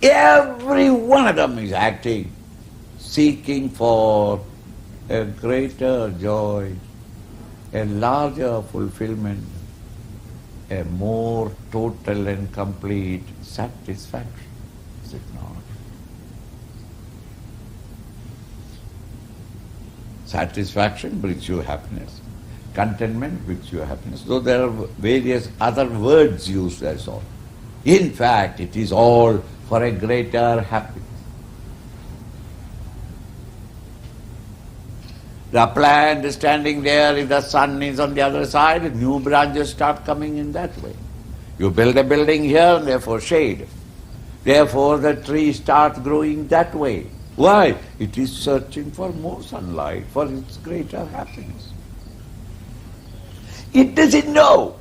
Every one of them is acting, seeking for a greater joy, a larger fulfillment, a more total and complete satisfaction. Is it not? Satisfaction brings you happiness. Contentment brings you happiness. Though there are various other words used as all. In fact, it is all for a greater happiness. The plant standing there, if the sun is on the other side, new branches start coming in that way. You build a building here and therefore shade. Therefore the tree starts growing that way. Why? It is searching for more sunlight, for its greater happiness. It doesn't know.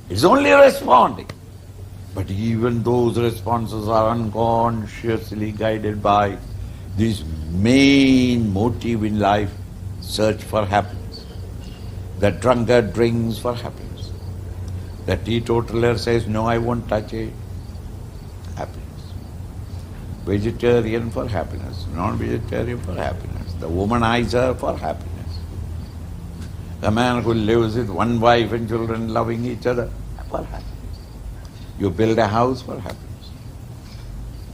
It's only responding. But even those responses are unconsciously guided by this main motive in life, search for happiness. The drunkard drinks for happiness. The teetotaler says, no, I won't touch it. Happiness. Vegetarian for happiness, non-vegetarian for happiness. The womanizer for happiness. The man who lives with one wife and children loving each other for happiness. You build a house for happiness.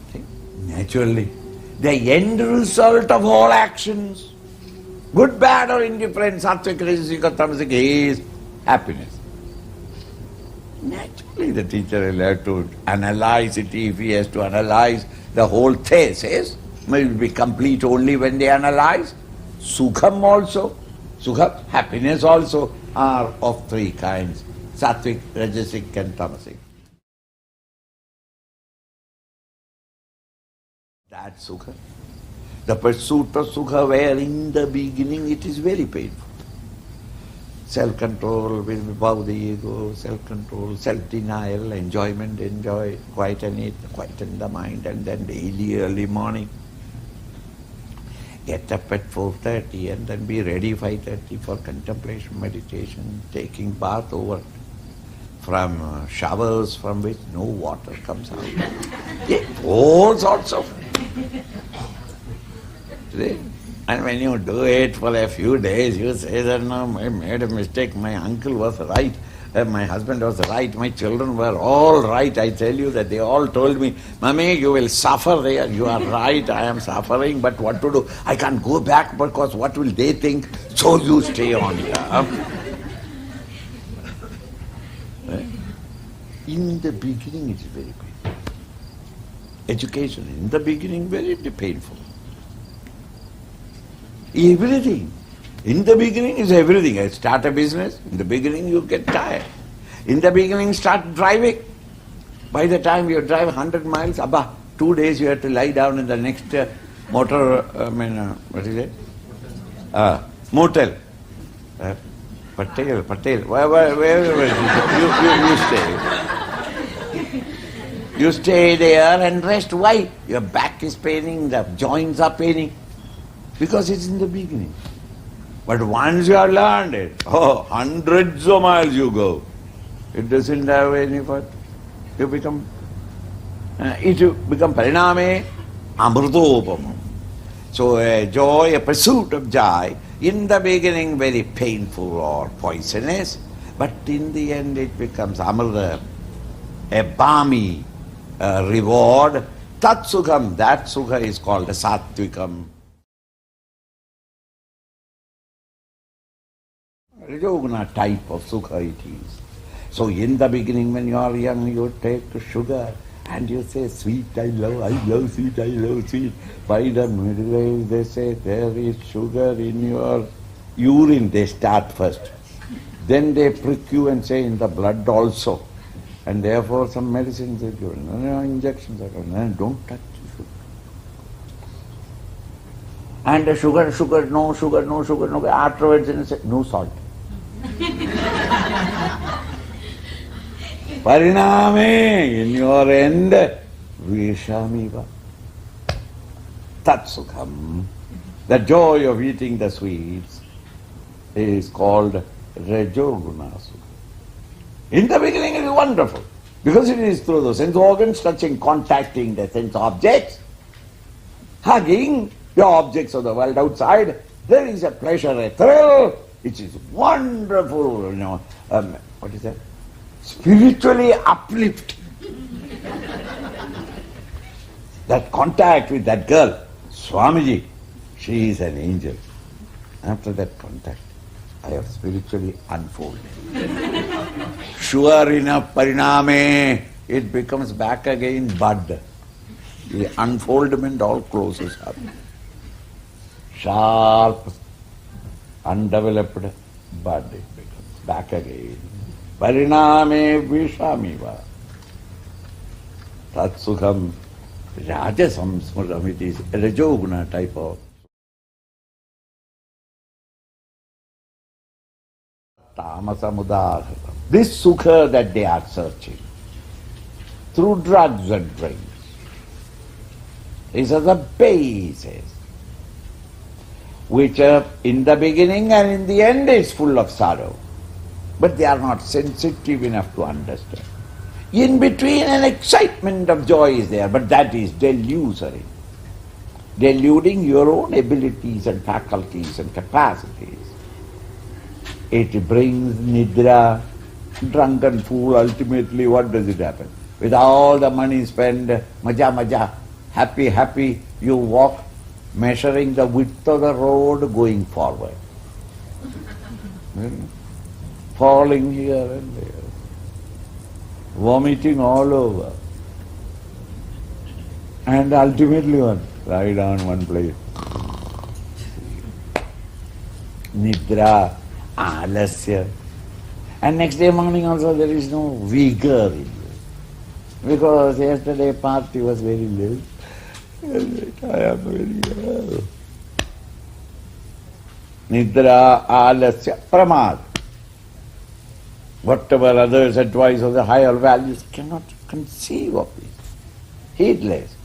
Okay? Naturally, the end result of all actions, good, bad or indifferent, sattvic, rajasic or tamasic, is happiness. Naturally the teacher will have to analyze it. If he has to analyze the whole thesis, it will be complete only when they analyze. Sukham also, sukham, happiness also are of three kinds, sattvic, rajasic and tamasic. That sukha, the pursuit of sukha where in the beginning it is very painful. Self-control will above the ego, self-control, self-denial, enjoyment, enjoy, quieten it, quieten the mind, and then daily early morning. Get up at 4:30 and then be ready 5:30 for contemplation, meditation, taking bath over from showers from which no water comes out. Yeah, all sorts of. And when you do it for a few days, you say that, no, I made a mistake, my uncle was right, my husband was right, my children were all right. I tell you that they all told me, Mummy, you will suffer there, you are right, I am suffering, but what to do? I can't go back because what will they think? So you stay on here. In the beginning it is very painful. Education, in the beginning, very painful. Everything. In the beginning is everything. I start a business, in the beginning you get tired. In the beginning start driving. By the time you drive 100 miles, 2 days you have to lie down in the next motor, what is it? Motel. Patel. Where you stay? You stay there and rest. Why? Your back is paining, the joints are paining. Because it's in the beginning. But once you have learned it, hundreds of miles you go. It doesn't have any effort. You become, pariname amrutopamam. So a joy, a pursuit of joy, in the beginning very painful or poisonous, but in the end it becomes amrita, a balmy reward. Tat sukham, that sukha is called sattvikam. Rajoguna type of sukha it is. So in the beginning when you are young, you take sugar and you say, sweet, I love sweet, I love sweet. By the middle age they say, there is sugar in your urine, they start first. Then they prick you and say, in the blood also. And therefore some medicines are given, injections are given, don't touch sugar. And the sugar, no sugar, afterwards they say, no salt. Pariname, in your end, vishamiva. Tat sukham. The joy of eating the sweets is called rajoguna sukha. In the beginning it is wonderful. Because it is through the sense organs, touching, contacting the sense objects, hugging the objects of the world outside, there is a pleasure, a thrill, which is wonderful, what is that? Spiritually uplifting. That contact with that girl, Swamiji, she is an angel. After that contact, I have spiritually unfolded. Sure enough, pariname, it becomes back again bud. The unfoldment all closes up. Sharp, undeveloped bud, it becomes back again. Pariname vishamiva. Tatsukham rajasamsmaram, it is a rajoguna type of. Tamasamudahara. This sukha that they are searching through drugs and drinks is as a basis which in the beginning and in the end is full of sorrow. But they are not sensitive enough to understand. In between an excitement of joy is there, but that is delusory. Deluding your own abilities and faculties and capacities. It brings nidra, drunken fool. Ultimately what does it happen? With all the money spent, maja, happy, happy, you walk measuring the width of the road going forward. Falling here and there. Vomiting all over. And ultimately what? Lie down one place. Nidra, alasya. And next day morning also there is no vigor in you. Because yesterday party was very late. I am very ill. Nidra, alasya, pramad. Whatever others advise of the higher values cannot conceive of it. Heedless.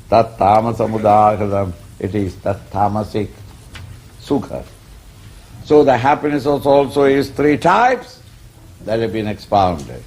Tat tamasamudahradam. It is tat tamasic sukha. So the happiness also is three types that have been expounded.